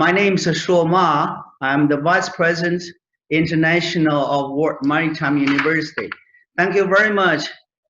My name is Shuo Ma. I'm the Vice President International of World Maritime University. Thank you very much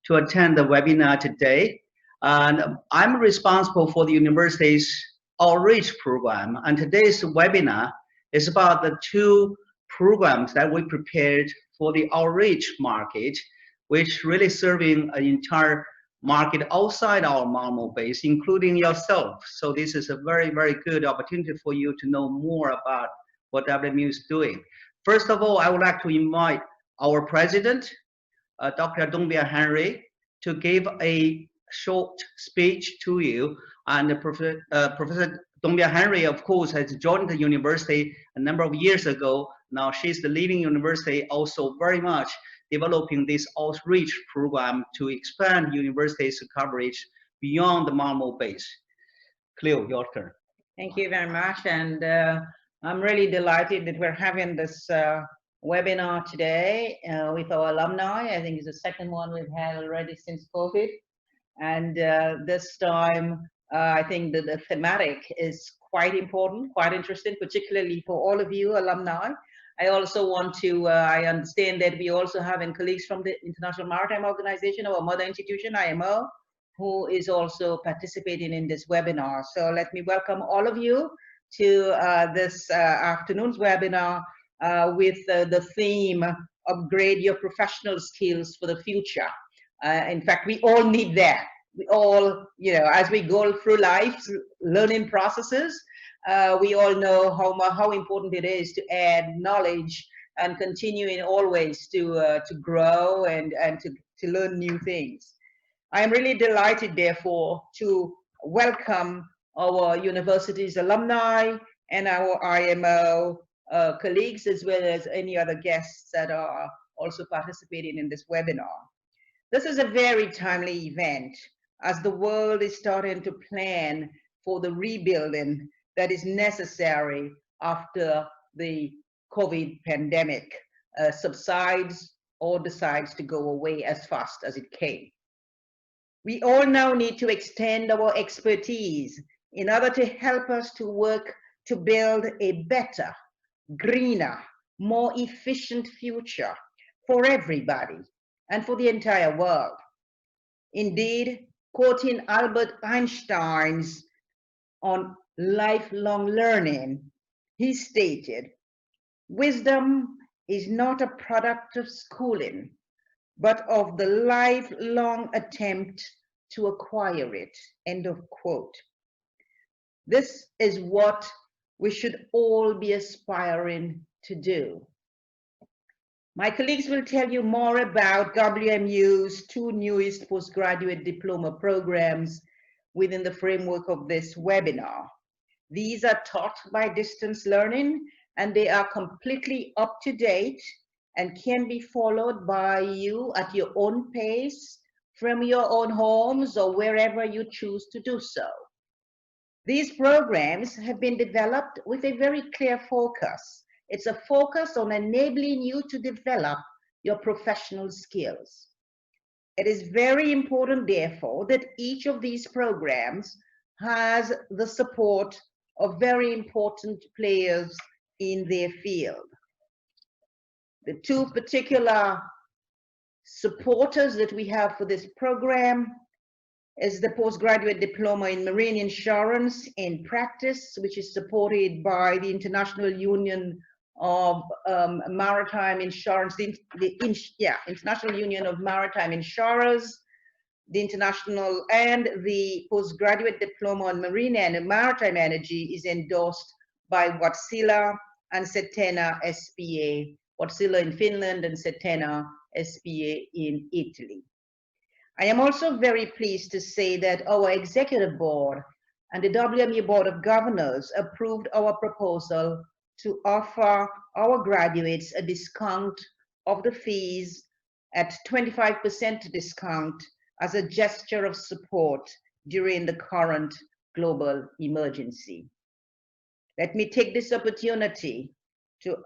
to attend the webinar today. And I'm responsible for the university's outreach program. And today's webinar is about the two programs that we prepared for the outreach market, which really serving an entire market outside our normal base, including yourself. So this is a very, very good opportunity for you to know more about what WMU is doing. First of all, I would like to invite our president, Dr. Dongbia Henry, to give a short speech to you. And Professor Dongbia Henry, of course, has joined the university a number of years ago. Now she's the leading university, also very much developing this outreach program to expand universities' coverage beyond the normal base. Cleo, your turn. Thank you very much. And I'm really delighted that we're having this webinar today with our alumni. I think it's the second one we've had already since COVID. And this time, I think that the thematic is quite important, quite interesting, particularly for all of you alumni. I also want to, I understand that we also have colleagues from the International Maritime Organization, our mother institution, IMO, who is also participating in this webinar. So let me welcome all of you to this afternoon's webinar with the theme, Upgrade Your Professional Skills for the Future. In fact, we all need that. We all, you know, as we go through life's learning processes, we all know how important it is to add knowledge and continuing always to grow and to learn new things. I am really delighted, therefore, to welcome our university's alumni and our IMO colleagues, as well as any other guests that are also participating in this webinar. This is a very timely event as the world is starting to plan for the rebuilding that is necessary after the COVID pandemic subsides or decides to go away as fast as it came. We all now need to extend our expertise in order to help us to work to build a better, greener, more efficient future for everybody and for the entire world. Indeed, quoting Albert Einstein's on lifelong learning, he stated, "Wisdom is not a product of schooling, but of the lifelong attempt to acquire it," end of quote. This is what we should all be aspiring to do. My colleagues will tell you more about WMU's two newest postgraduate diploma programs within the framework of this webinar. These are taught by distance learning, and they are completely up to date and can be followed by you at your own pace from your own homes or wherever you choose to do so. These programs have been developed with a very clear focus. It's a focus on enabling you to develop your professional skills. It is very important, therefore, that each of these programs has the support of very important players in their field. The two particular supporters that we have for this program is the Postgraduate Diploma in Marine Insurance in Practice, which is supported by the International Union of Maritime Insurance, International Union of Maritime Insurers, the International, and the Postgraduate Diploma on Marine and Maritime Energy is endorsed by Wärtsilä and Setena SPA, Wärtsilä in Finland and Setena SPA in Italy. I am also very pleased to say that our executive board and the WMU Board of Governors approved our proposal to offer our graduates a discount of the fees at 25% discount as a gesture of support during the current global emergency. Let me take this opportunity to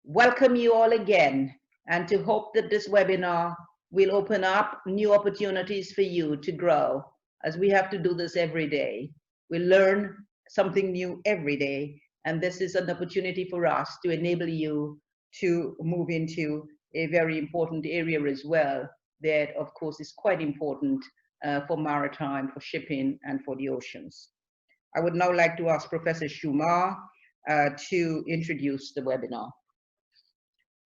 welcome you all again and to hope that this webinar will open up new opportunities for you to grow, as we have to do this every day. We learn something new every day, And this is an opportunity for us to enable you to move into a very important area as well, that of course is quite important for maritime, for shipping, and for the oceans. I would now like to ask Professor Shumar to introduce the webinar.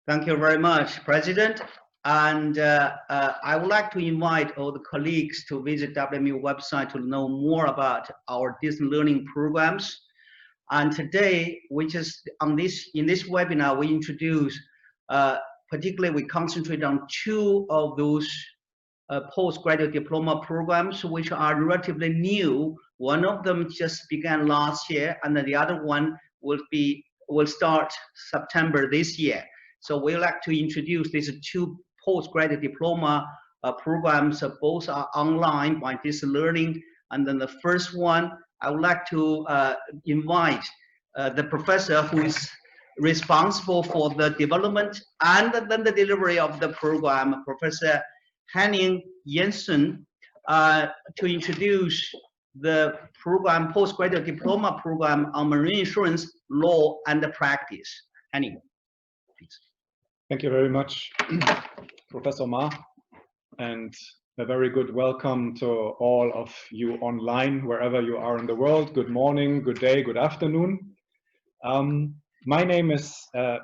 Thank you very much, President. And I would like to invite all the colleagues to visit WMU website to know more about our distance learning programs. And today, in this webinar, we introduce, particularly we concentrate on two of those postgraduate diploma programs, which are relatively new. One of them just began last year, and then the other one will start September this year. So we like to introduce these two postgraduate diploma programs. Both are online by distance learning. And then the first one, I would like to invite the professor who is responsible for the development and then the delivery of the program, Professor Henning Jensen, to introduce the program, postgraduate diploma program on marine insurance law and practice. Henning, please. Thank you very much, Professor Ma, and a very good welcome to all of you online, wherever you are in the world. Good morning, good day, good afternoon. My name is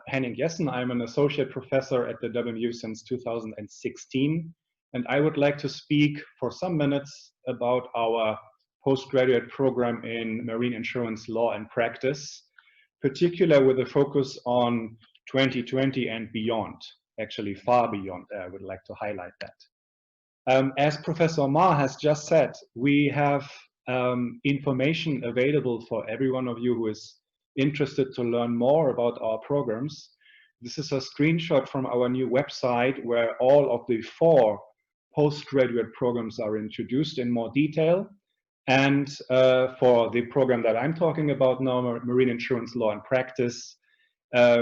Henning Jessen. I'm an associate professor at the WMU since 2016, and I would like to speak for some minutes about our postgraduate program in marine insurance law and practice, particularly with a focus on 2020 and beyond, actually far beyond. I would like to highlight that. As Professor Ma has just said, we have information available for every one of you who is interested to learn more about our programs. This is a screenshot from our new website where all of the 4 postgraduate programs are introduced in more detail. And for the program that I'm talking about now, Marine Insurance Law and Practice,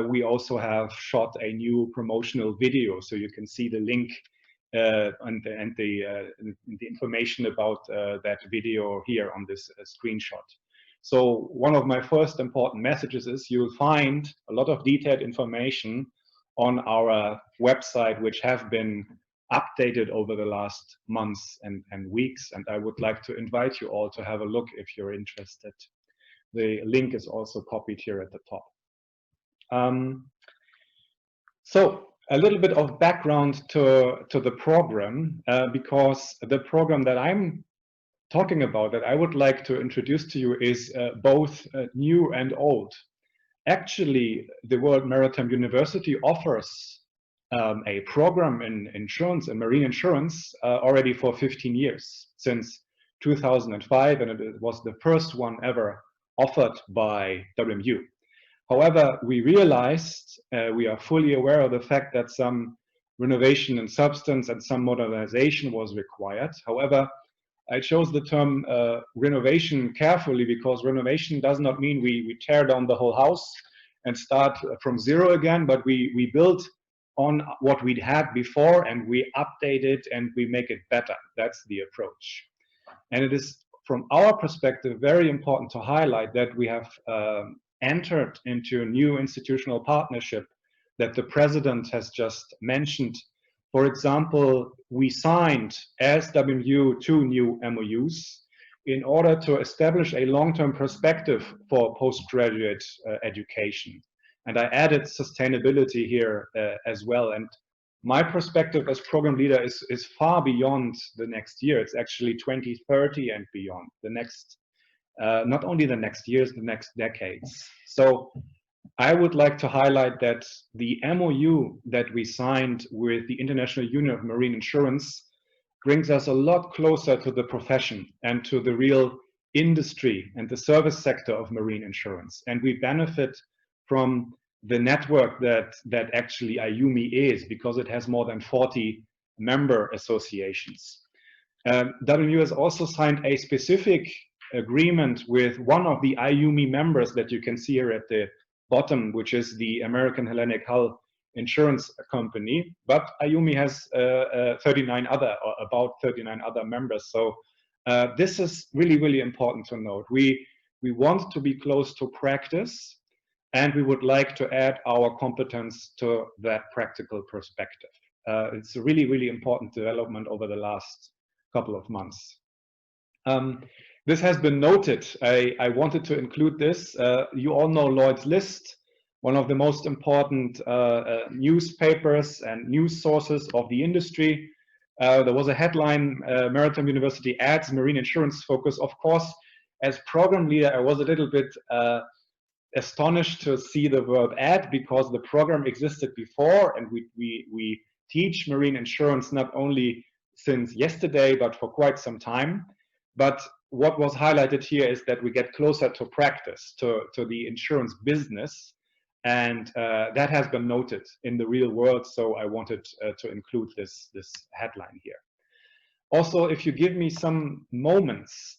we also have shot a new promotional video, so you can see the link and the information about that video here on this screenshot. So one of my first important messages is you'll find a lot of detailed information on our website, which have been updated over the last months and weeks, and I would like to invite you all to have a look if you're interested. The link is also copied here at the top. So a little bit of background to the program, because the program that I'm talking about, that I would like to introduce to you, is both new and old. Actually, the World Maritime University offers a program in insurance and marine insurance already for 15 years, since 2005, and it was the first one ever offered by WMU. However, we realized, we are fully aware of the fact that some renovation in substance and some modernization was required. However, I chose the term renovation carefully, because renovation does not mean we tear down the whole house and start from zero again, but we build on what we'd had before and we update it and we make it better. That's the approach. And it is, from our perspective, very important to highlight that we have entered into a new institutional partnership that the President has just mentioned. For example, we signed as WMU 2 new MOUs in order to establish a long-term perspective for postgraduate education. And I added sustainability here as well. And my perspective as program leader is far beyond the next year. It's actually 2030 and beyond, the next not only the next years, the next decades. So I would like to highlight that the MOU that we signed with the International Union of Marine Insurance brings us a lot closer to the profession and to the real industry and the service sector of marine insurance. And we benefit from the network that actually IUMI is, because it has more than 40 member associations. WMU has also signed a specific agreement with one of the IUMI members that you can see here at the bottom, which is the American Hellenic Hull Insurance Company. But IUMI has 39 other, or about 39 other members. So this is really, really important to note. We We want to be close to practice, and we would like to add our competence to that practical perspective. It's a really, really important development over the last couple of months. This has been noted. I wanted to include this. You all know Lloyd's List, one of the most important newspapers and news sources of the industry. There was a headline, Maritime University adds marine insurance focus. Of course, as program leader, I was a little bit astonished to see the verb add, because the program existed before, and we teach marine insurance not only since yesterday, but for quite some time. But what was highlighted here is that we get closer to practice, to the insurance business, and that has been noted in the real world. So I wanted to include this headline here. Also, if you give me some moments,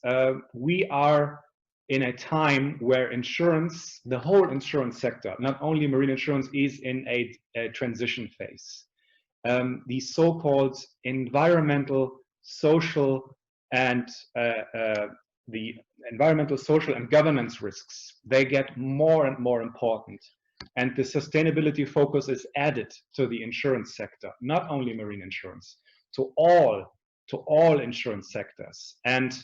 we are in a time where insurance, the whole insurance sector, not only marine insurance, is in a transition phase. The so-called environmental, social, and the environmental, social, and governance risks, they get more and more important. And the sustainability focus is added to the insurance sector, not only marine insurance, to all insurance sectors. And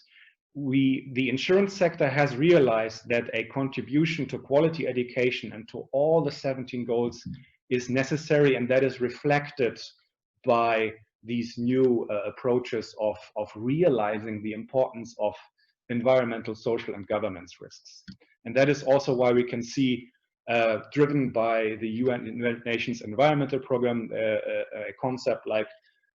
the insurance sector has realized that a contribution to quality education and to all the 17 goals is necessary, and that is reflected by these new approaches of realizing the importance of environmental, social, and governance risks. And that is also why we can see, driven by the United Nations Environmental Programme, a concept like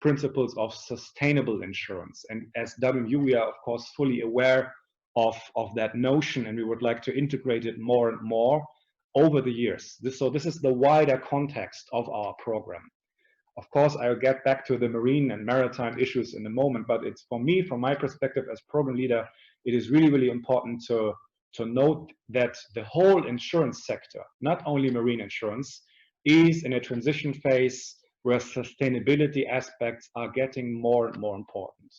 principles of sustainable insurance. And as WMU, we are of course fully aware of that notion, and we would like to integrate it more and more over the years. So this is the wider context of our program. Of course, I'll get back to the marine and maritime issues in a moment, but it's, for me, from my perspective as program leader, it is really, really important to note that the whole insurance sector, not only marine insurance, is in a transition phase where sustainability aspects are getting more and more important.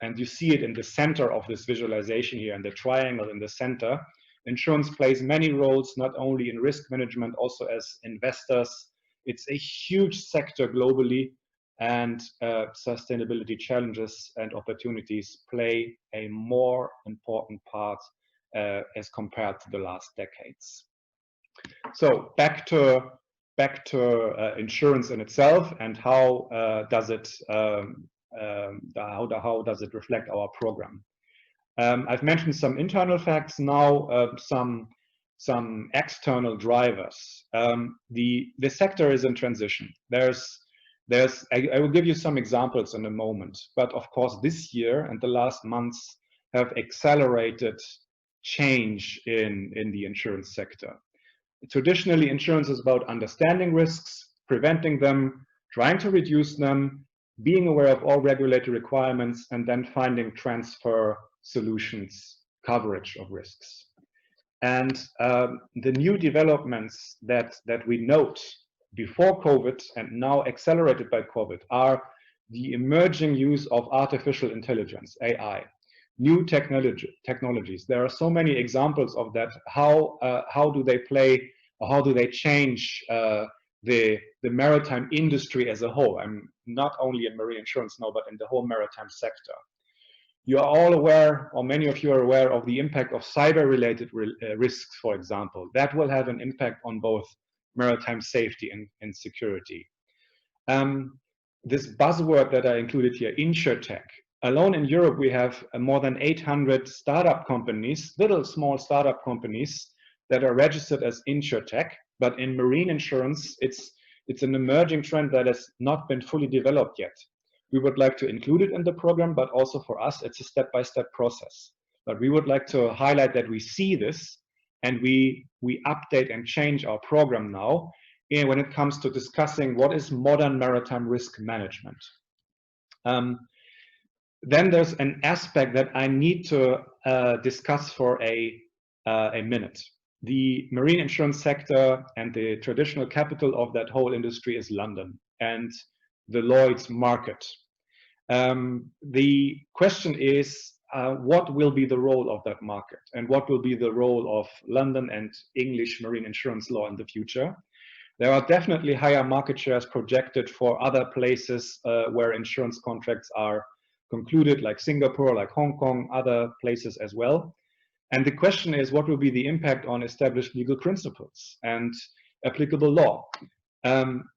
And you see it in the center of this visualization here, in the triangle in the center. Insurance plays many roles, not only in risk management, also as investors. It's a huge sector globally, and sustainability challenges and opportunities play a more important part as compared to the last decades. So back to insurance in itself, and how does it reflect our program? I've mentioned some internal facts now, some external drivers. The sector is in transition. I will give you some examples in a moment, but of course this year and the last months have accelerated change in the insurance sector. Traditionally, insurance is about understanding risks, preventing them, trying to reduce them, being aware of all regulatory requirements, and then finding transfer solutions, coverage of risks. And the new developments that we note before COVID and now accelerated by COVID are the emerging use of artificial intelligence, AI, new technologies. There are so many examples of that. How do they play, or how do they change the maritime industry as a whole? I'm not only in marine insurance now, but in the whole maritime sector. You are all aware, or many of you are aware, of the impact of cyber-related risks, for example. That will have an impact on both maritime safety and security. This buzzword that I included here, InsurTech. Alone in Europe, we have more than 800 startup companies, little small startup companies that are registered as InsurTech. But in marine insurance, it's an emerging trend that has not been fully developed yet. We would like to include it in the program, but also for us, it's a step-by-step process. But we would like to highlight that we see this, and we update and change our program now when it comes to discussing what is modern maritime risk management. Then there's an aspect that I need to discuss for a minute. The marine insurance sector and the traditional capital of that whole industry is London and the Lloyd's market. The question is, what will be the role of that market and what will be the role of London and English marine insurance law in the future. There are definitely higher market shares projected for other places where insurance contracts are concluded, like Singapore, like Hong Kong, other places as well. And the question is, what will be the impact on established legal principles and applicable law?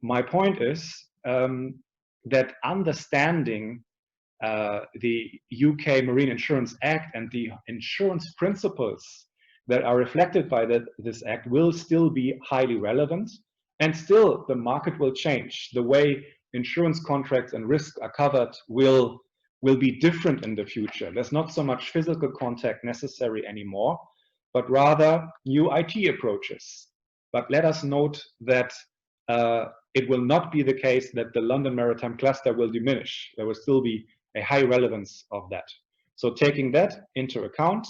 My point is that understanding the UK Marine Insurance Act and the insurance principles that are reflected by this act will still be highly relevant, and still the market will change. The way insurance contracts and risks are covered will be different in the future. There's not so much physical contact necessary anymore, but rather new IT approaches. But let us note that it will not be the case that the London Maritime cluster will diminish. There will still be a high relevance of that. So taking that into account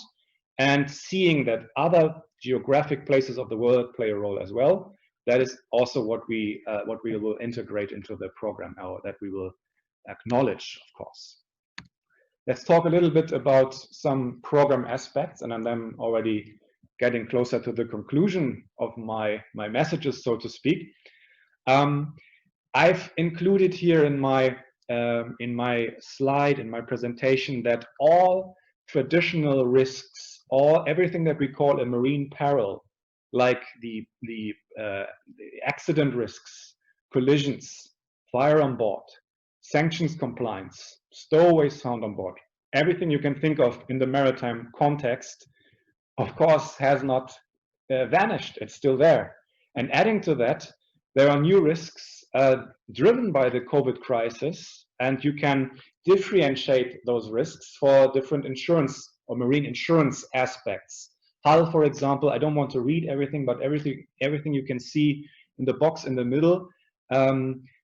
and seeing that other geographic places of the world play a role as well, that is also what we will integrate into the program, or that we will acknowledge, of course. Let's talk a little bit about some program aspects, and I'm already getting closer to the conclusion of my messages, so to speak. I've included here in my slide, in my presentation, that all traditional risks, everything that we call a marine peril, like the accident risks, collisions, fire on board, sanctions compliance, stowaways found on board, everything you can think of in the maritime context, of course, has not vanished. It's still there. And adding to that, there are new risks driven by the COVID crisis, and you can differentiate those risks for different insurance or marine insurance aspects. Hull, for example, I don't want to read everything, but everything you can see in the box in the middle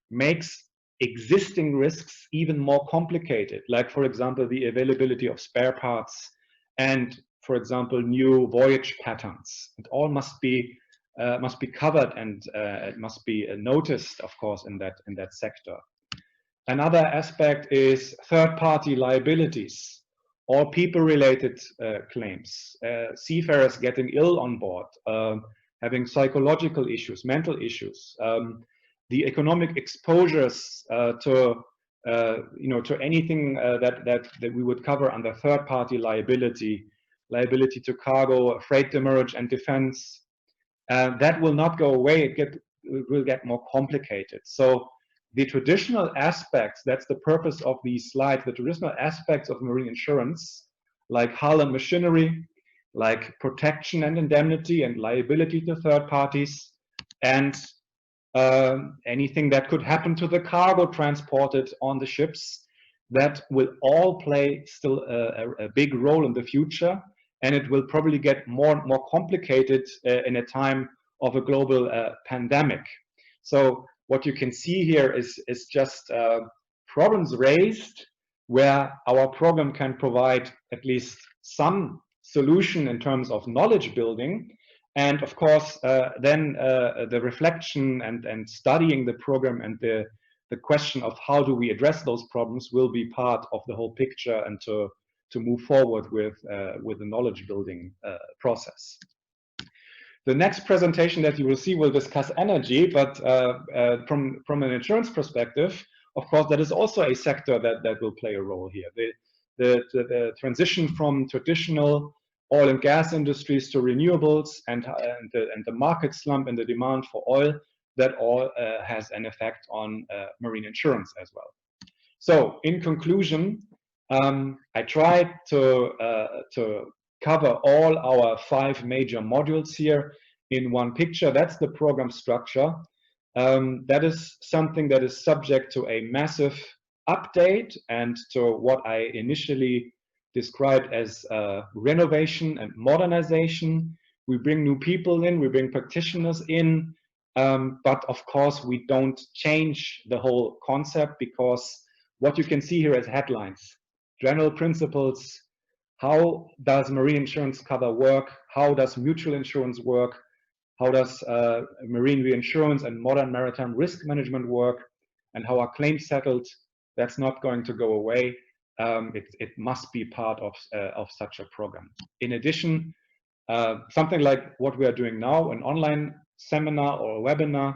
makes existing risks even more complicated. Like, for example, the availability of spare parts and, for example, new voyage patterns. It all must be covered, and it must be noticed, of course, in that sector. Another aspect is third-party liabilities or people-related claims. Seafarers getting ill on board, having psychological issues, mental issues, the economic exposures to anything that we would cover under third-party liability to cargo, freight demurrage, and defense. That will not go away. It will get more complicated. So the traditional aspects, that's the purpose of these slides, the traditional aspects of marine insurance, like hull and machinery, like protection and indemnity and liability to third parties, and anything that could happen to the cargo transported on the ships, that will all play still a big role in the future. And it will probably get more and more complicated in a time of a global pandemic. So what you can see here is just problems raised where our program can provide at least some solution in terms of knowledge building. And of course, then the reflection and studying the program and the question of how do we address those problems will be part of the whole picture, and to move forward with the knowledge building process. The next presentation that you will see will discuss energy, but from an insurance perspective, of course, that is also a sector that will play a role here. The transition from traditional oil and gas industries to renewables, and the market slump and the demand for oil, that all has an effect on marine insurance as well. So in conclusion, I tried to cover all our 5 major modules here in one picture. That's the program structure. That is something that is subject to a massive update and to what I initially described as renovation and modernization. We bring new people in, we bring practitioners in, but of course we don't change the whole concept, because what you can see here as headlines: general principles, how does marine insurance cover work, how does mutual insurance work, how does marine reinsurance and modern maritime risk management work, and how are claims settled. That's not going to go away. it must be part of such a program. In addition, something like what we are doing now, an online seminar or a webinar,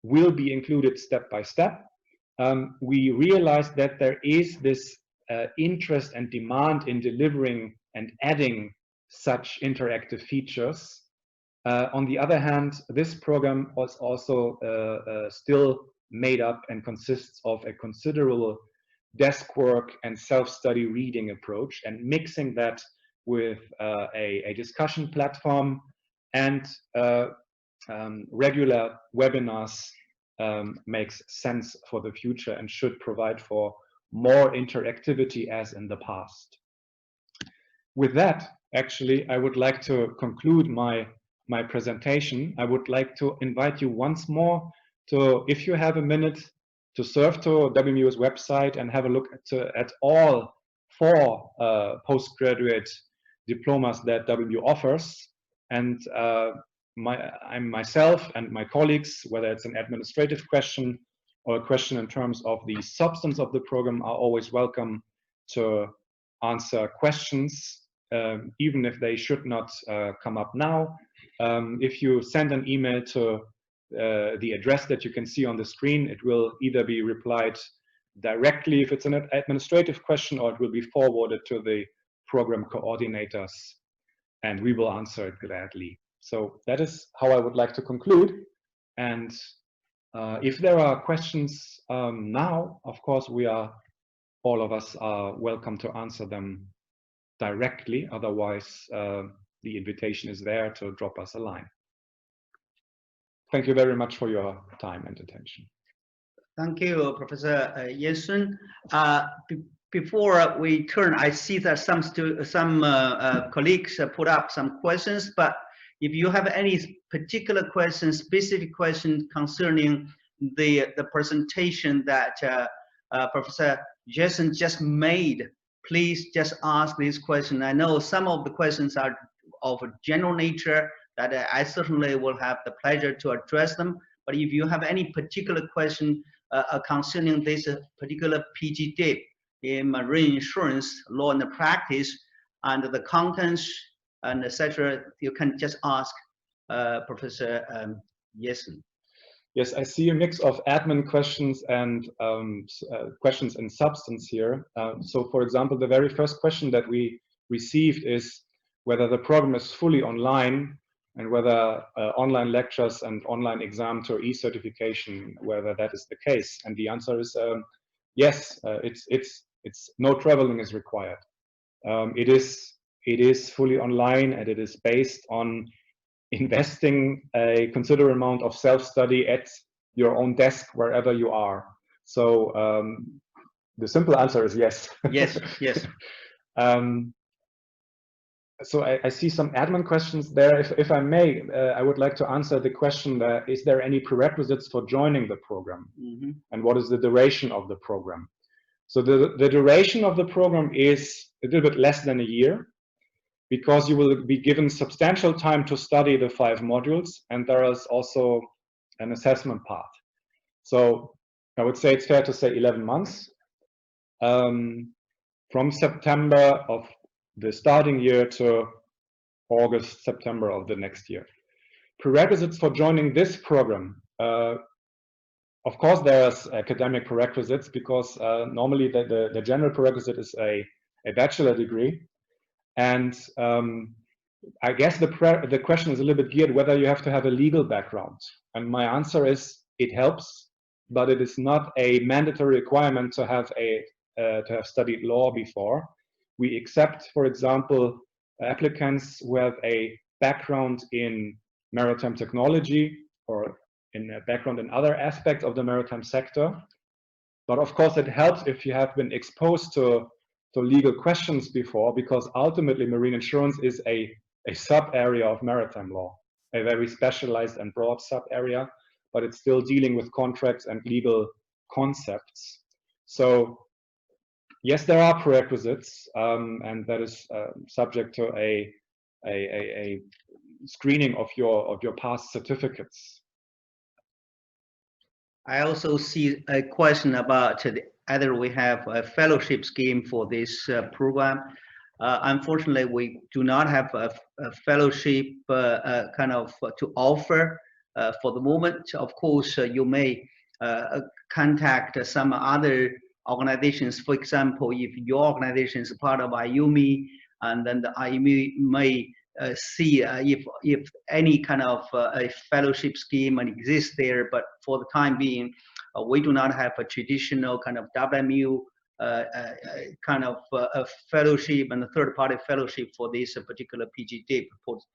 will be included step by step. We realized that there is this interest and demand in delivering and adding such interactive features. On the other hand, this program was also still made up and consists of a considerable desk work and self-study reading approach, and mixing that with a discussion platform and regular webinars makes sense for the future and should provide for more interactivity as in the past. With that, actually, I would like to conclude my presentation. I would like to invite you once more to, if you have a minute, to surf to WMU's website and have a look at all 4 postgraduate diplomas that WMU offers. And myself and my colleagues, whether it's an administrative question or a question in terms of the substance of the program, are always welcome to answer questions, even if they should not come up now. If you send an email to the address that you can see on the screen, it will either be replied directly if it's an administrative question, or it will be forwarded to the program coordinators, and we will answer it gladly. So that is how I would like to conclude. And if there are questions now, of course, all of us are welcome to answer them directly. Otherwise, the invitation is there to drop us a line. Thank you very much for your time and attention. Thank you, Professor Jensen. Before we turn, I see that some colleagues put up some questions, but if you have any particular questions, specific questions concerning the presentation that Professor Jensen just made, please just ask this question. I know some of the questions are of a general nature that I certainly will have the pleasure to address them. But if you have any particular question concerning this particular PG DIP in marine insurance law and practice and the contents and etc., you can just ask Professor Jensen. Yes, I see a mix of admin questions and questions in substance here. So, for example, the very first question that we received is whether the program is fully online and whether online lectures and online exams or e-certification, whether that is the case. And the answer is yes. It's no traveling is required. It is fully online, and it is based on investing a considerable amount of self-study at your own desk wherever you are. So the simple answer is yes. Yes, yes. So I see some admin questions there. If I may, I would like to answer the question, is there any prerequisites for joining the program? Mm-hmm. And what is the duration of the program? So the duration of the program is a little bit less than a year, because you will be given substantial time to study the 5 modules, and there is also an assessment part. So I would say it's fair to say 11 months. From September of the starting year to August, September of the next year. Prerequisites for joining this program. Of course, there's academic prerequisites, because normally the general prerequisite is a bachelor degree. And I guess the question is a little bit geared whether you have to have a legal background. And my answer is it helps, but it is not a mandatory requirement to have studied law before. We accept, for example, applicants who have a background in maritime technology or in a background in other aspects of the maritime sector. But of course, it helps if you have been exposed to legal questions before, because ultimately marine insurance is a sub-area of maritime law, a very specialized and broad sub-area, but it's still dealing with contracts and legal concepts. So yes, there are prerequisites, and that is subject to a screening of your past certificates. I also see a question about the either we have a fellowship scheme for this program. Unfortunately, we do not have a fellowship kind of to offer for the moment. Of course, you may contact some other organizations. For example, if your organization is part of IUMI, and then the IUMI may see if any kind of a fellowship scheme exists there. But for the time being, we do not have a traditional kind of WMU kind of a fellowship and a third-party fellowship for this particular PGD,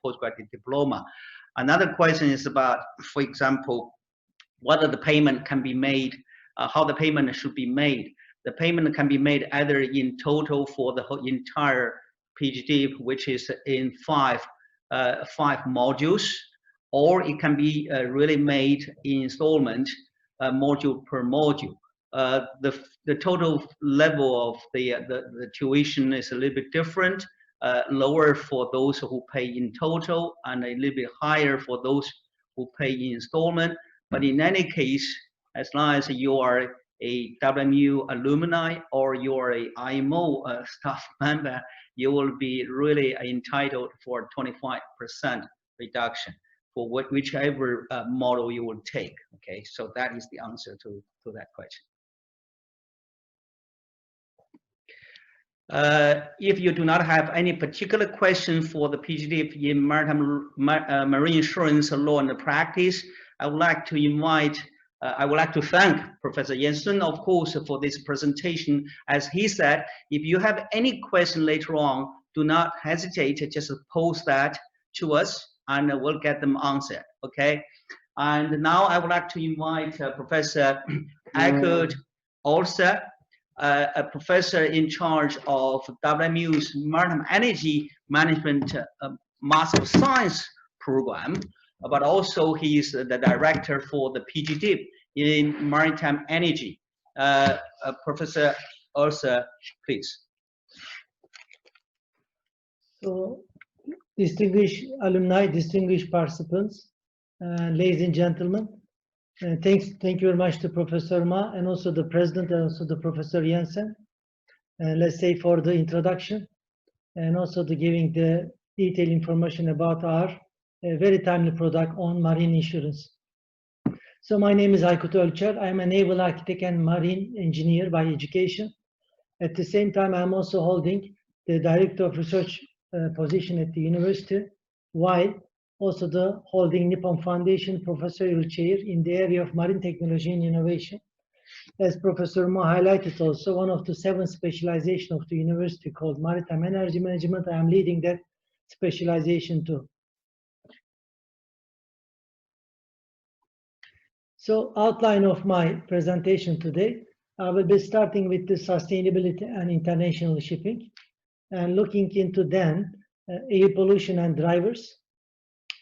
postgraduate diploma. Another question is about, for example, whether the payment can be made, how the payment should be made. The payment can be made either in total for the whole entire PGD, which is in five modules, or it can be really made in installment, module per module. The total level of the tuition is a little bit different, lower for those who pay in total and a little bit higher for those who pay in installment. But in any case, as long as you are a WMU alumni or you're a IMO staff member, you will be really entitled for 25% reduction for whichever model you will take. Okay, so that is the answer to that question. If you do not have any particular question for the PGD in maritime marine insurance law and practice, I would like to invite. I would like to thank Professor Jensen, of course, for this presentation. As he said, if you have any question later on, do not hesitate to just post that to us and we'll get them answered, okay? And now I would like to invite Professor Aykut Olsa, a professor in charge of WMU's Maritime Energy Management Master of Science program, but also he's the director for the PGD in Maritime Energy. Professor Olsa, please. So, distinguished alumni, distinguished participants, ladies and gentlemen, thank you very much to Professor Ma and also the President and also the Professor Jensen, let's say for the introduction and also the giving the detailed information about our very timely product on marine insurance. So my name is Aykut Ölçer. I'm a naval architect and marine engineer by education. At the same time, I'm also holding the Director of Research position at the university, while also the holding Nippon Foundation Professorial Chair in the area of marine technology and innovation. As Professor Ma highlighted also, one of the 7 specializations of the university called Maritime Energy Management, I am leading that specialization too. So outline of my presentation today, I will be starting with the sustainability and international shipping and looking into then air pollution and drivers,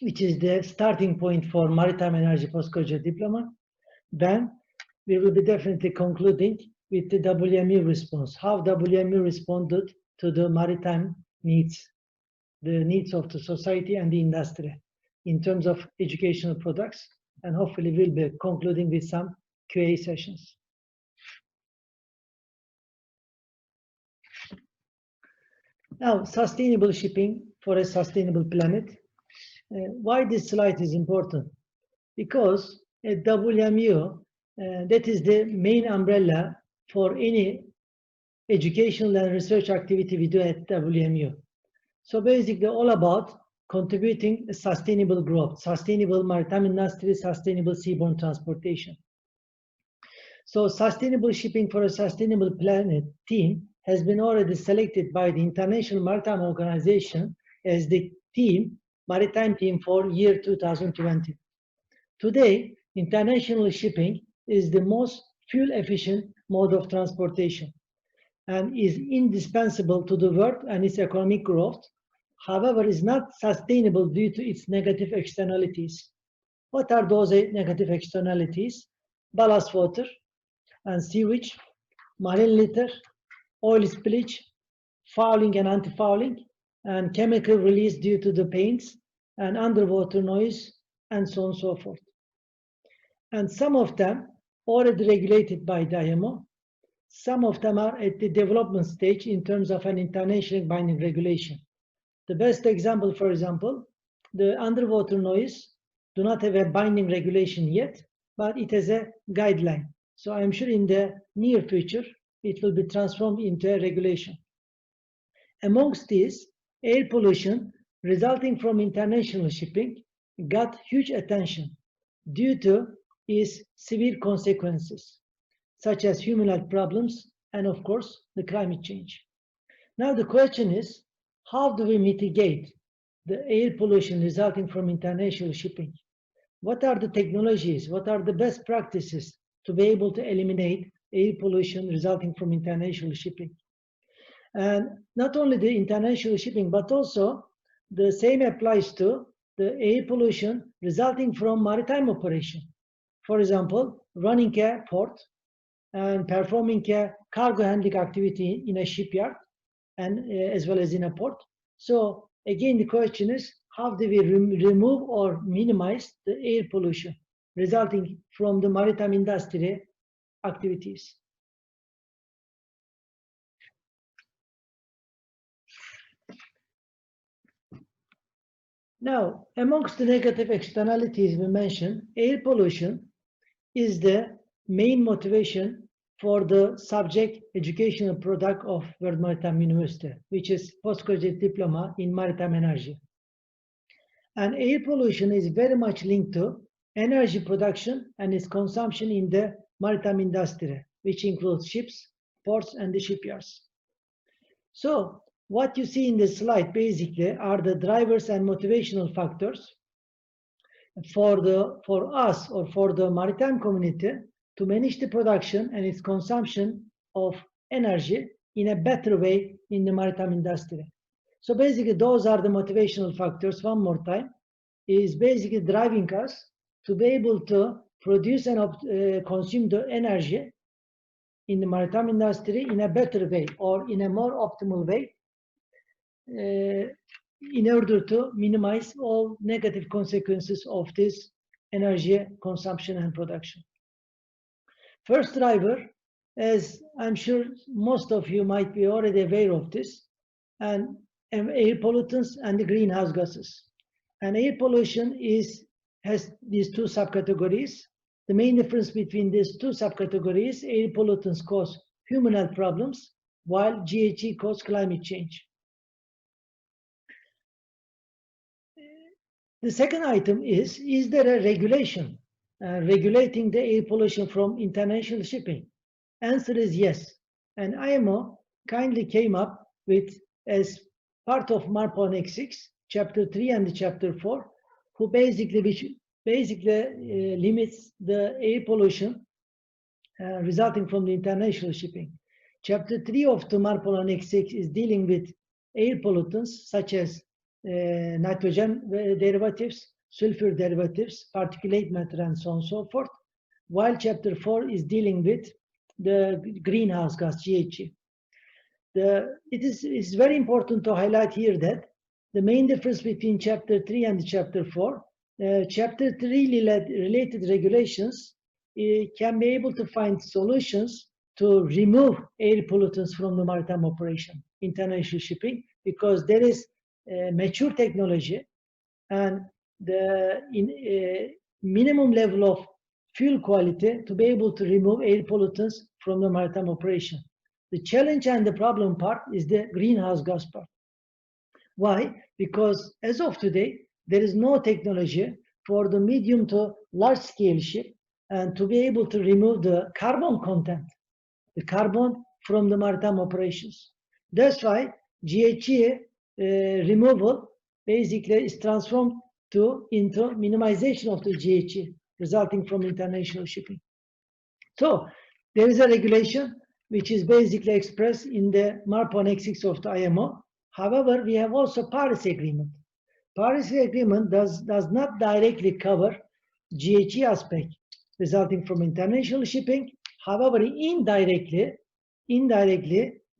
which is the starting point for Maritime Energy Postgraduate Diploma. Then we will be definitely concluding with the WMU response, how WMU responded to the maritime needs, the needs of the society and the industry in terms of educational products, and hopefully we'll be concluding with some QA sessions. Now, sustainable shipping for a sustainable planet. Why this slide is important? Because at WMU, that is the main umbrella for any educational and research activity we do at WMU. So basically all about contributing a sustainable growth, sustainable maritime industry, sustainable seaborne transportation. So sustainable shipping for a sustainable planet team has been already selected by the International Maritime Organization as the team, maritime team for year 2020. Today, international shipping is the most fuel efficient mode of transportation and is indispensable to the world and its economic growth. However, is not sustainable due to its negative externalities. What are those negative externalities? Ballast water and sewage, marine litter, oil spillage, fouling and anti-fouling, and chemical release due to the paints, and underwater noise, and so on and so forth. And some of them already regulated by the IMO, some of them are at the development stage in terms of an international binding regulation. The best example, for example, the underwater noise do not have a binding regulation yet, but it has a guideline. So I'm sure in the near future, it will be transformed into a regulation. Amongst these, air pollution resulting from international shipping got huge attention due to its severe consequences, such as human health problems and, of course, the climate change. Now the question is, how do we mitigate the air pollution resulting from international shipping? What are the technologies? What are the best practices to be able to eliminate air pollution resulting from international shipping? And not only the international shipping, but also the same applies to the air pollution resulting from maritime operation. For example, running a port and performing a cargo handling activity in a shipyard and as well as in a port. So again, the question is, how do we remove or minimize the air pollution resulting from the maritime industry activities? Now, amongst the negative externalities we mentioned, air pollution is the main motivation for the subject educational product of World Maritime University, which is Postgraduate Diploma in Maritime Energy. And air pollution is very much linked to energy production and its consumption in the maritime industry, which includes ships, ports, and the shipyards. So what you see in this slide basically are the drivers and motivational factors for us or for the maritime community to manage the production and its consumption of energy in a better way in the maritime industry. So basically those are the motivational factors, one more time, is basically driving us to be able to produce and consume the energy in the maritime industry in a better way or in a more optimal way in order to minimize all negative consequences of this energy consumption and production. First driver, as I'm sure most of you might be already aware of this, and air pollutants and the greenhouse gases. And air pollution has these two subcategories. The main difference between these two subcategories, air pollutants cause human health problems, while GHG causes climate change. The second item is there a regulation regulating the air pollution from international shipping? Answer is yes. And IMO kindly came up with, as part of MARPO Annex 6, Chapter 3 and Chapter 4, which limits the air pollution resulting from the international shipping. Chapter 3 of the MARPO Annex 6 is dealing with air pollutants such as nitrogen derivatives, sulfur derivatives, particulate matter, and so on and so forth, while Chapter 4 is dealing with the greenhouse gas, GHG. It's very important to highlight here that the main difference between Chapter 3 and Chapter 4, Chapter 3 related regulations can be able to find solutions to remove air pollutants from the maritime operation, international shipping, because there is mature technology and the minimum level of fuel quality to be able to remove air pollutants from the maritime operation. The challenge and the problem part is the greenhouse gas part. Why? Because as of today, there is no technology for the medium to large scale ship and to be able to remove the carbon content, the carbon from the maritime operations. That's why GHG removal basically is transformed into minimization of the GHG resulting from international shipping. So there is a regulation which is basically expressed in the MARPO Annex 6 of the IMO. However, we have also Paris Agreement. Paris Agreement does not directly cover GHG aspect resulting from international shipping. However, indirectly,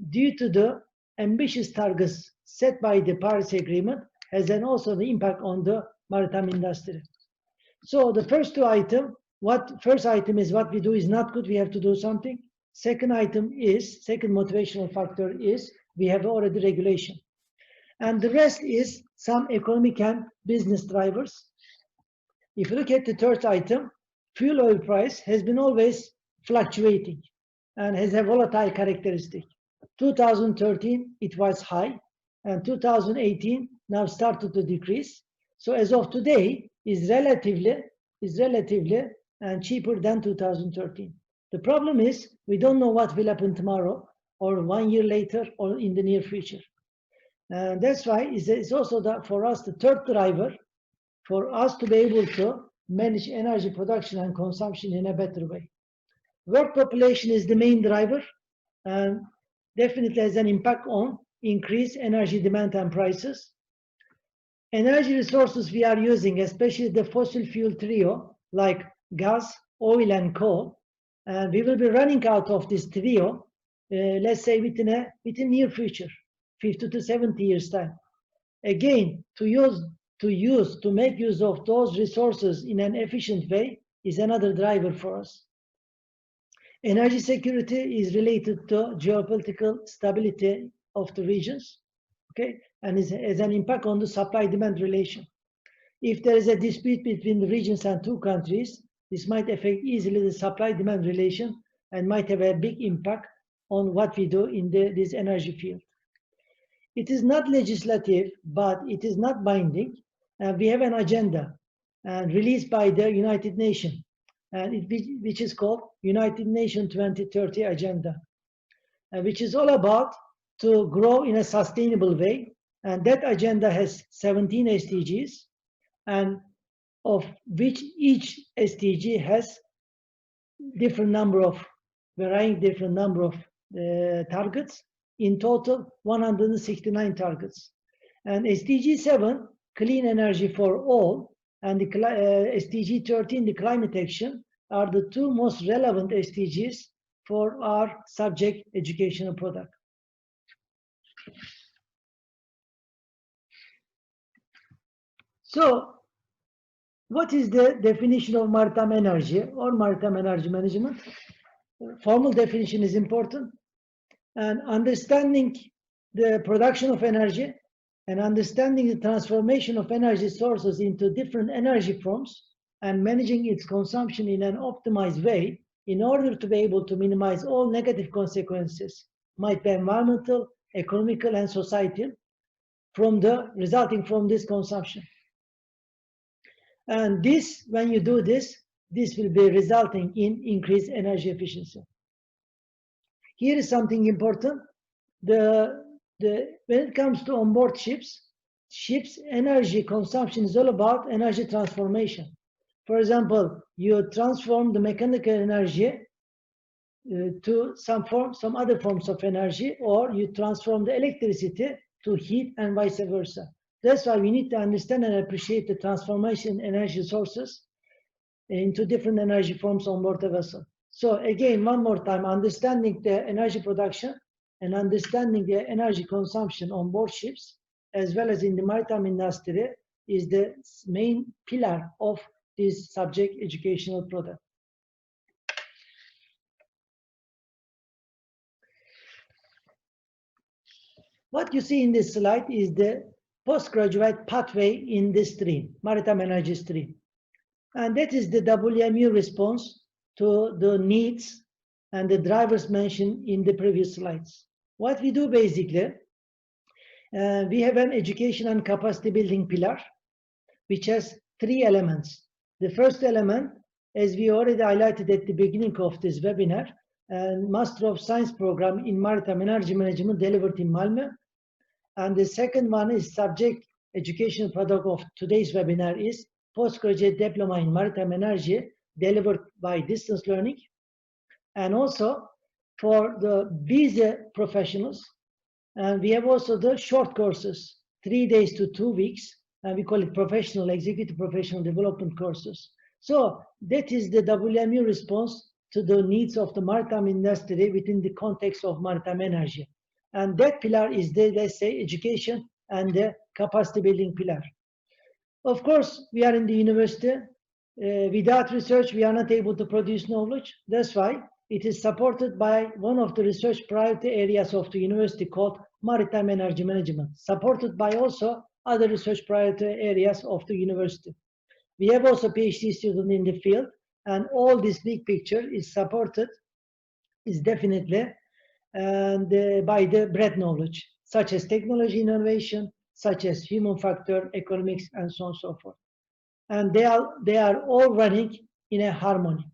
due to the ambitious targets set by the Paris Agreement, has then also the impact on the maritime industry. So the first item is what we do is not good, we have to do something. Second item is, second motivational factor is, we have already regulation. And the rest is some economic and business drivers. If you look at the third item, fuel oil price has been always fluctuating and has a volatile characteristic. 2013, it was high, and 2018 now started to decrease. So as of today, is relatively and cheaper than 2013. The problem is we don't know what will happen tomorrow or 1 year later or in the near future. And that's why it's also that for us the third driver for us to be able to manage energy production and consumption in a better way. World population is the main driver and definitely has an impact on increased energy demand and prices. Energy resources we are using, especially the fossil fuel trio like gas, oil and coal, we will be running out of this trio, let's say within near future, 50 to 70 years time. Again, to make use of those resources in an efficient way is another driver for us. Energy security is related to geopolitical stability of the regions, okay, and has an impact on the supply-demand relation. If there is a dispute between the regions and two countries, this might affect easily the supply-demand relation and might have a big impact on what we do in this energy field. It is not legislative, but it is not binding. We have an agenda released by the United Nations, which is called United Nations 2030 Agenda, which is all about to grow in a sustainable way. And that agenda has 17 SDGs, and of which each SDG has varying different number of targets. In total, 169 targets. And SDG 7, clean energy for all, and the SDG 13, the climate action, are the two most relevant SDGs for our subject educational product. So, what is the definition of maritime energy or maritime energy management? Formal definition is important, and understanding the production of energy and understanding the transformation of energy sources into different energy forms and managing its consumption in an optimized way in order to be able to minimize all negative consequences, might be environmental, economical, and societal, resulting from this consumption. And this, when you do this, this will be resulting in increased energy efficiency. Here is something important. When it comes to onboard ships energy consumption is all about energy transformation. For example, you transform the mechanical energy to some other forms of energy, or you transform the electricity to heat and vice versa. That's why we need to understand and appreciate the transformation energy sources into different energy forms on board a vessel. So again, one more time, understanding the energy production and understanding the energy consumption on board ships, as well as in the maritime industry, is the main pillar of this subject educational product. What you see in this slide is the postgraduate pathway in this stream, maritime energy stream. And that is the WMU response to the needs and the drivers mentioned in the previous slides. What we do basically, we have an education and capacity building pillar, which has 3 elements. The first element, as we already highlighted at the beginning of this webinar, Master of Science program in Maritime Energy Management delivered in Malmö. And the second one is subject educational product of today's webinar is Postgraduate Diploma in Maritime Energy delivered by distance learning. And also for the busy professionals, and we have also the short courses, 3 days to 2 weeks, and we call it executive professional development courses. So that is the WMU response to the needs of the maritime industry within the context of maritime energy. And that pillar is the, let's say, education and the capacity building pillar. Of course, we are in the university. Without research, we are not able to produce knowledge. That's why It is supported by one of the research priority areas of the university called Maritime Energy Management, supported by also other research priority areas of the university. We have also PhD students in the field, and all this big picture is supported, is definitely by the breadth knowledge, such as technology innovation, such as human factor, economics, and so on and so forth. And they are all running in a harmony.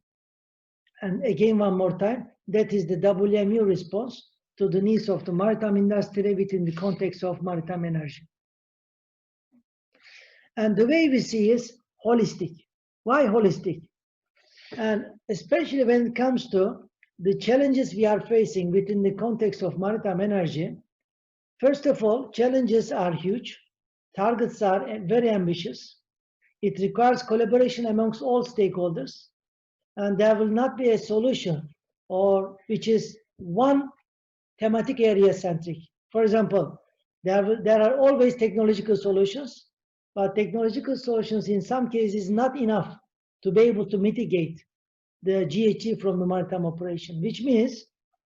And again, one more time, that is the WMU response to the needs of the maritime industry within the context of maritime energy. And the way we see is holistic. Why holistic? And especially when it comes to the challenges we are facing within the context of maritime energy, first of all, challenges are huge, targets are very ambitious, it requires collaboration amongst all stakeholders, and there will not be a solution or which is one thematic area centric. For example, there are always technological solutions, but technological solutions in some cases not enough to be able to mitigate the GHG from the maritime operation, which means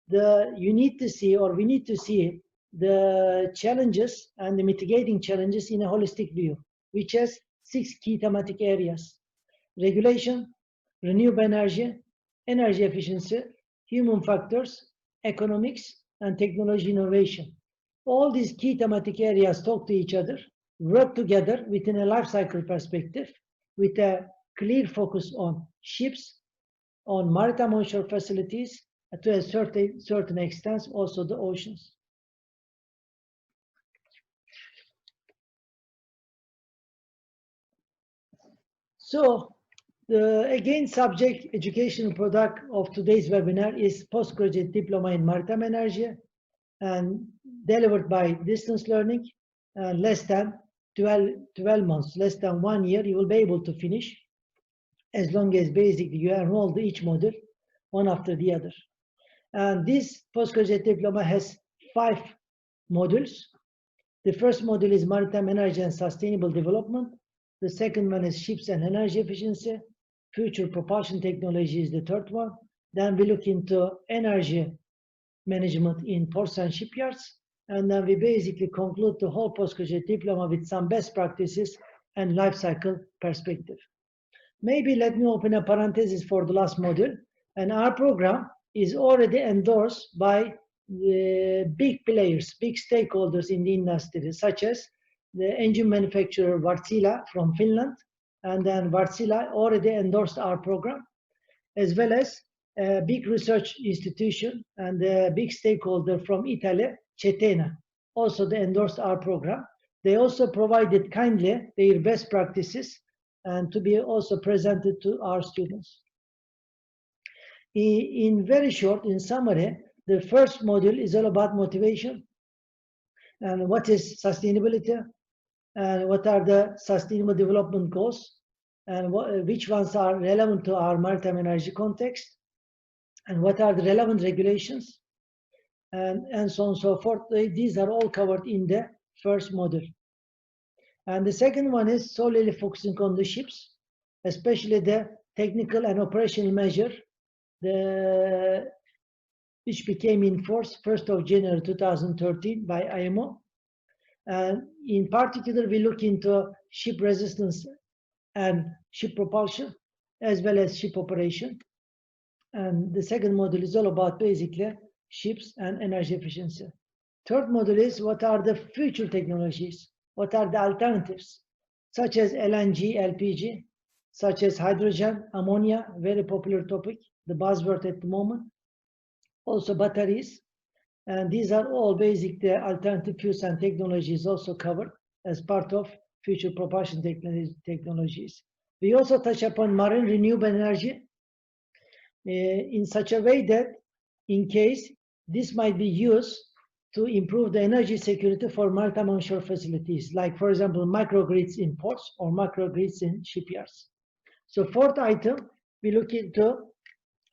you need to see, or we need to see, the challenges and the mitigating challenges in a holistic view, which has 6 key thematic areas: regulation, renewable energy, energy efficiency, human factors, economics, and technology innovation. All these key thematic areas talk to each other, work together within a life cycle perspective, with a clear focus on ships, on maritime onshore facilities, to a certain extent, also the oceans. So, the again subject educational product of today's webinar is Postgraduate Diploma in Maritime Energy, and delivered by distance learning, less than 12 months, less than 1 year, you will be able to finish, as long as basically you enroll each module one after the other. And this postgraduate diploma has 5 modules. The first module is maritime energy and sustainable development. The second one is ships and energy efficiency. Future propulsion technology is the third one. Then we look into energy management in ports and shipyards. And then we basically conclude the whole postgraduate diploma with some best practices and life cycle perspective. Maybe let me open a parenthesis for the last module. And our program is already endorsed by the big players, big stakeholders in the industry, such as the engine manufacturer Wärtsilä from Finland. And then Wärtsilä already endorsed our program, as well as a big research institution and a big stakeholder from Italy, Cetena, also they endorsed our program. They also provided kindly their best practices and to be also presented to our students. In very short, in summary, the first module is all about motivation and what is sustainability and what are the sustainable development goals and which ones are relevant to our maritime energy context and what are the relevant regulations and so on and so forth. These are all covered in the first module. And the second one is solely focusing on the ships, especially the technical and operational measure, which became in force 1st of January 2013 by IMO. And in particular, we look into ship resistance and ship propulsion, as well as ship operation. And the second module is all about basically ships and energy efficiency. Third module is what are the future technologies, what are the alternatives, such as LNG, LPG, such as hydrogen, ammonia, very popular topic, the buzzword at the moment. Also batteries, and these are all basic alternative fuels and technologies also covered as part of future propulsion technologies. We also touch upon marine renewable energy in such a way that in case this might be used to improve the energy security for maritime onshore facilities, like for example, microgrids in ports or microgrids in shipyards. So fourth item, we look into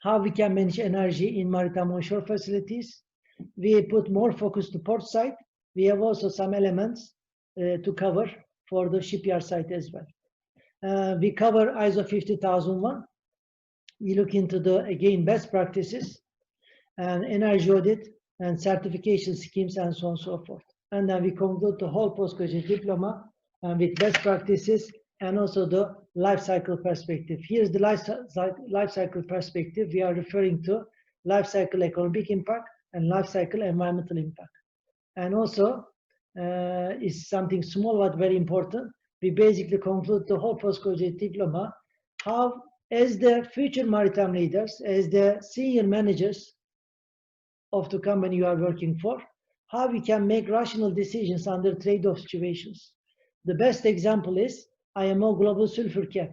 how we can manage energy in maritime onshore facilities. We put more focus to port side. We have also some elements to cover for the shipyard side as well. We cover ISO 50001. We look into the, again, best practices and energy audit and certification schemes and so on and so forth. And then we conclude the whole postgraduate diploma with best practices and also the life cycle perspective. Here's the life cycle perspective. We are referring to life cycle economic impact and life cycle environmental impact. And also is something small but very important. We basically conclude the whole postgraduate diploma how, as the future maritime leaders, as the senior managers of the company you are working for, how we can make rational decisions under trade-off situations. The best example is IMO global sulfur cap.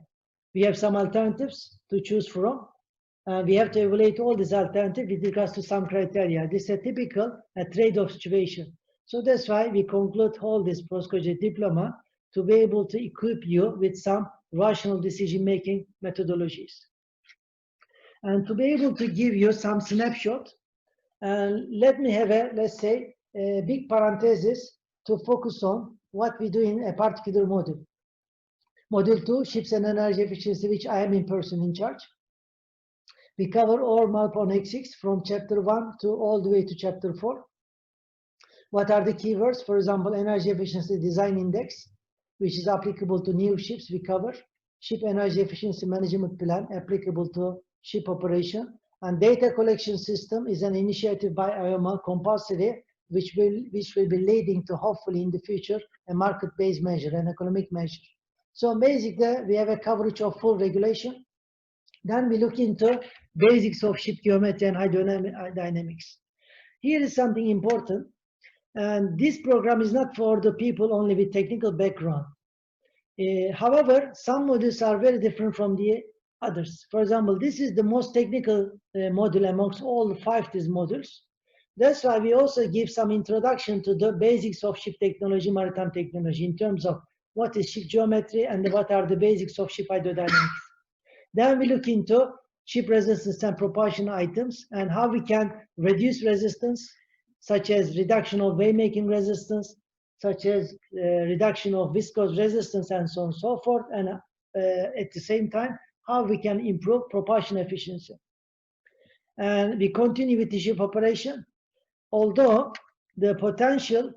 We have some alternatives to choose from. We have to evaluate all these alternatives with regards to some criteria. This is a typical trade-off situation. So that's why we conclude all this postgraduate diploma to be able to equip you with some rational decision-making methodologies. And to be able to give you some snapshot, let me have a, let's say, a big parenthesis to focus on what we do in a particular module. Module 2, ships and energy efficiency, which I am in person in charge. We cover all MALP on X6 from chapter 1 to all the way to chapter 4. What are the keywords? For example, energy efficiency design index, which is applicable to new ships, we cover. Ship energy efficiency management plan, applicable to ship operation. And data collection system is an initiative by IOMA, compulsory, which will be leading to, hopefully in the future, a market-based measure, an economic measure. So basically, we have a coverage of full regulation. Then we look into basics of ship geometry and hydrodynamics. Here is something important. And this program is not for the people only with technical background. However, some modules are very different from the others. For example, this is the most technical module amongst all 5 these modules. That's why we also give some introduction to the basics of ship technology, maritime technology, in terms of what is ship geometry and what are the basics of ship hydrodynamics. Then we look into ship resistance and propulsion items and how we can reduce resistance, such as reduction of waymaking resistance, such as reduction of viscous resistance and so on and so forth. And at the same time, how we can improve propulsion efficiency. And we continue with the ship operation. Although the potential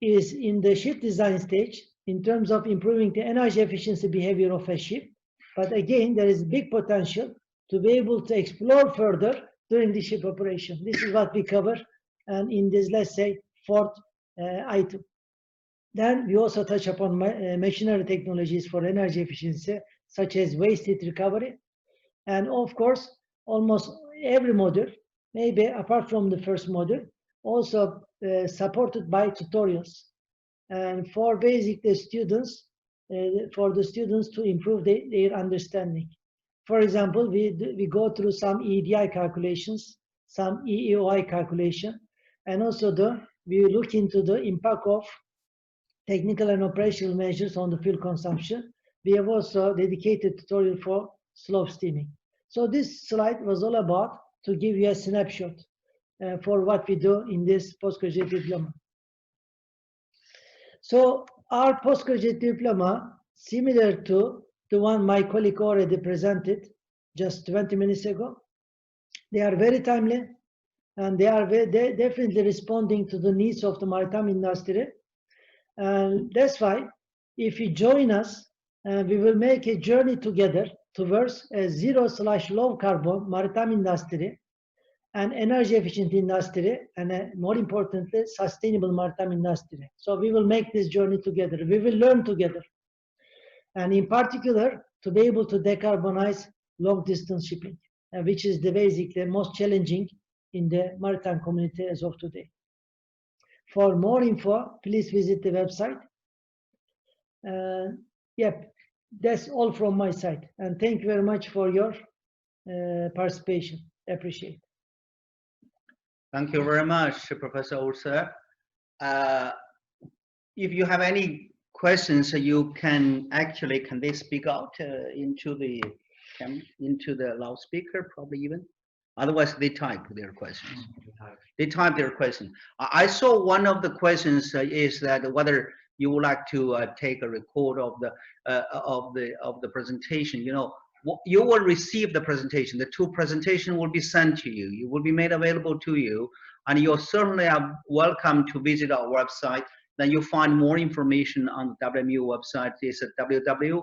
is in the ship design stage in terms of improving the energy efficiency behavior of a ship, but again, there is big potential to be able to explore further during the ship operation. This is what we cover, and in this, let's say, 4th item. Then we also touch upon machinery technologies for energy efficiency, such as waste heat recovery. And of course, almost every module, maybe apart from the first module, also supported by tutorials. And for basic students, for the students to improve their understanding. For example, we go through some EDI calculations, some EEOI calculation, and also we look into the impact of technical and operational measures on the fuel consumption. We have also dedicated tutorial for slope steaming. So this slide was all about to give you a snapshot for what we do in this postgraduate diploma. So our postgraduate diploma, similar to the one my colleague already presented just 20 minutes ago, they are very timely and they are definitely responding to the needs of the maritime industry. And that's why if you join us, we will make a journey together towards a zero/low carbon maritime industry and energy efficient industry, and more importantly, sustainable maritime industry. So we will make this journey together. We will learn together. And in particular, to be able to decarbonize long distance shipping, which is basically most challenging in the maritime community as of today. For more info, please visit the website. Yep, that's all from my side. And thank you very much for your participation. Appreciate it. Thank you very much, Professor Ursa. If you have any questions, you can actually, can they speak out into the loudspeaker, probably even? Otherwise, they type their questions. They type their question. I saw one of the questions is that whether you would like to take a record of the presentation. You know, you will receive the presentation. The two presentation will be sent to you. It will be made available to you, and you're certainly welcome to visit our website. Then you'll find more information on the WMU website. It's at www.wmu.se.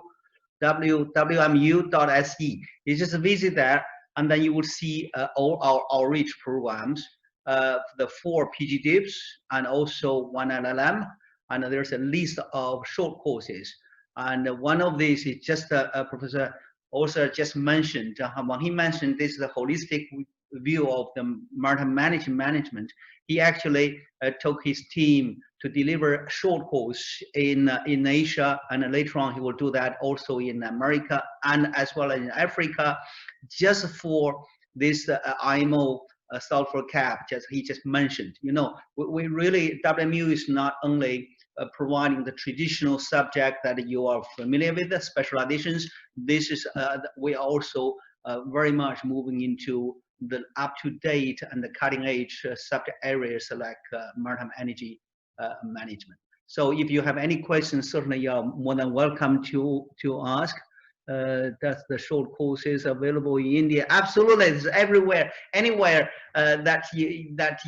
You just visit there, and then you will see all our outreach programs, the 4 PGDips, and also 1 LLM, and there's a list of short courses. And one of these is just Professor also just mentioned, when he mentioned this is a holistic view of the maritime management. He actually took his team to deliver a short course in Asia, and later on he will do that also in America and as well as in Africa, just for this IMO sulfur cap, he just mentioned. You know, we really, WMU is not only providing the traditional subject that you are familiar with, the specializations. This is we are also very much moving into the up-to-date and the cutting-edge subject areas like maritime energy management. So if you have any questions, certainly you are more than welcome to ask. That's the short courses available in India. Absolutely, it's everywhere, anywhere that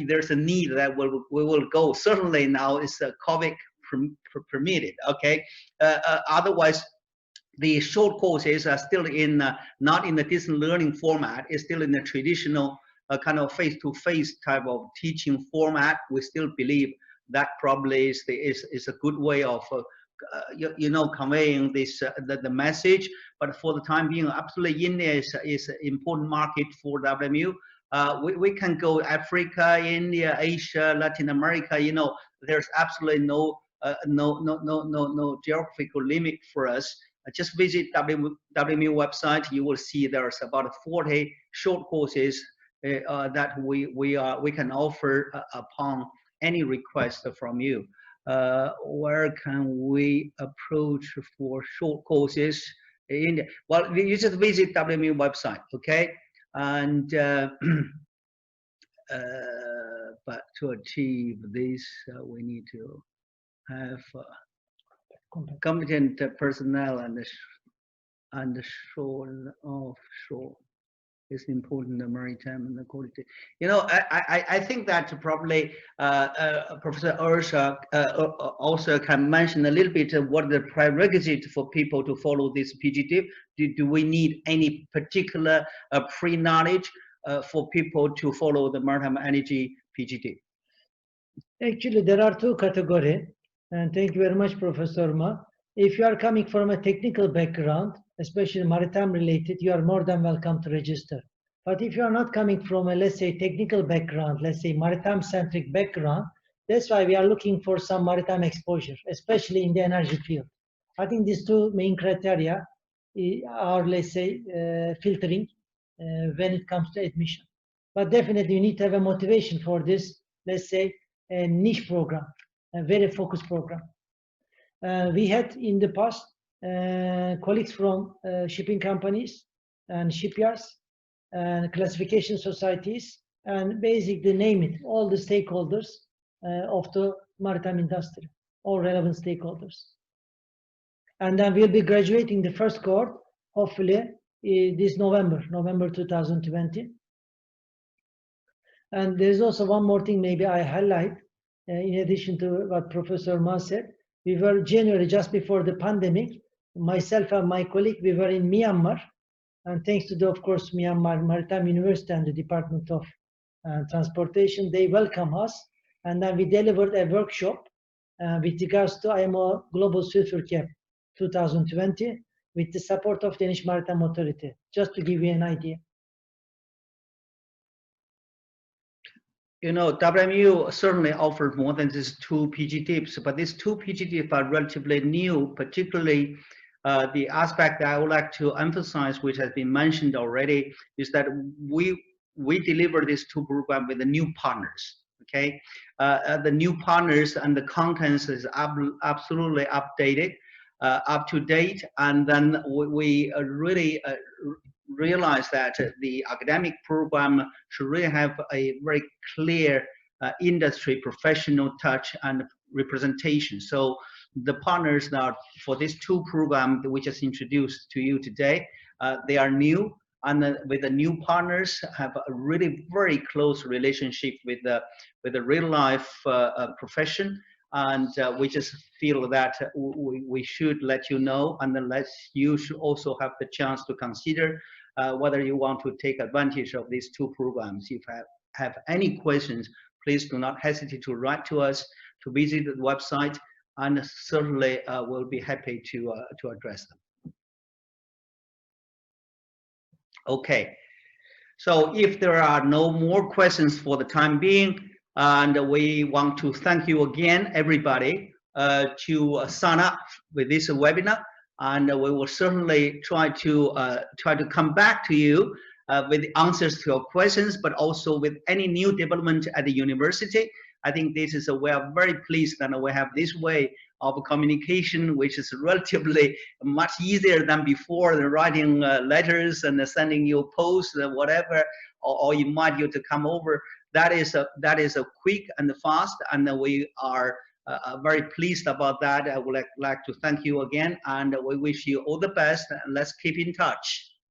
there's a need, that we will go. Certainly now it's COVID permitted. Okay, otherwise the short courses are still in not in the distance learning format. It's still in the traditional kind of face-to-face type of teaching format. We still believe that probably is a good way of you know, conveying this the message. But for the time being, absolutely India is an important market for WMU. We can go Africa, India, Asia, Latin America. You know, there's absolutely no geographical limit for us. Just visit WMU website. You will see there's about 40 short courses that we can offer upon any request from you. Where can we approach for short courses in India? Well, you just visit WMU website, okay? And but to achieve this, we need to have competent personnel and shore offshore. It's important, the maritime and the quality. You know, I think that probably Professor Ursha also can mention a little bit of what the prerequisite for people to follow this PGDiP. Do we need any particular pre-knowledge for people to follow the maritime energy PGDiP? Actually, there are two categories. And thank you very much, Professor Ma. If you are coming from a technical background, especially maritime related, you are more than welcome to register. But if you are not coming from a, let's say, technical background, let's say maritime centric background, that's why we are looking for some maritime exposure, especially in the energy field. I think these two main criteria are, let's say, filtering when it comes to admission. But definitely you need to have a motivation for this, let's say, a niche program, a very focused program. We had in the past colleagues from shipping companies and shipyards and classification societies, and basically name it, all the stakeholders of the maritime industry, all relevant stakeholders. And then we'll be graduating the first cohort, hopefully this November 2020. And there's also one more thing maybe I highlight, in addition to what Professor Ma said. We were January, just before the pandemic, myself and my colleague, we were in Myanmar, and thanks to the, of course, Myanmar Maritime University and the Department of Transportation, they welcome us, and then we delivered a workshop with regards to IMO Global Sulfur Cap 2020 with the support of the Danish Maritime Authority, just to give you an idea. You know, WMU certainly offered more than these 2 PGDiPs, but these 2 PGDiPs are relatively new, particularly the aspect that I would like to emphasize, which has been mentioned already, is that we deliver these 2 programs with the new partners. Okay, the new partners and the contents is absolutely updated, up to date, and then we really realize that the academic program should really have a very clear industry professional touch and representation. So the partners now for this 2 program that we just introduced to you today, They are new, and with the new partners have a really very close relationship with the real life profession, and we just feel that we should let you know, and then you should also have the chance to consider whether you want to take advantage of these two programs. If you have any questions, please do not hesitate to write to us, to visit the website, and certainly we'll be happy to address them. Okay, so if there are no more questions for the time being, and we want to thank you again, everybody, to sign up with this webinar, and we will certainly try to come back to you with answers to your questions, but also with any new development at the university. I think this is we are very pleased that we have this way of communication, which is relatively much easier than before, than writing letters and sending you posts or whatever, or invite you to come over. That is a quick and fast, and we are very pleased about that. I would like to thank you again, and we wish you all the best, and let's keep in touch.